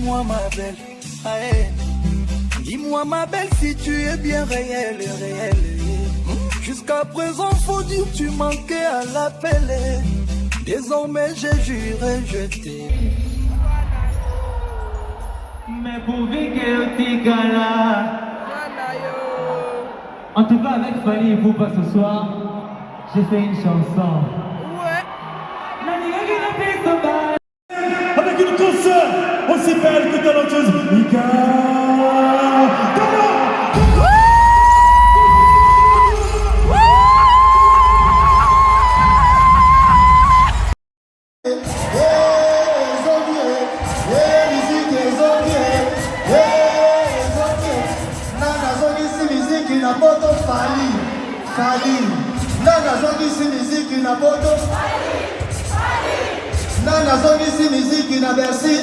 dis-moi ma belle, aïe. Dis-moi ma belle si tu es bien réelle, réelle. Jusqu'à présent faut dire tu manquais à l'appel. Désormais j'ai juré, je t'aime. Mais pour vivre Tigala. En tout cas avec Fanny et Bouba ce soir, j'ai fait une chanson. Ouais. Avec une consoeur aussi belle que talentueuse, Mika. Fali, nana zongi si miziki na boto. Nana zongi si miziki na Bercy.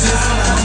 Just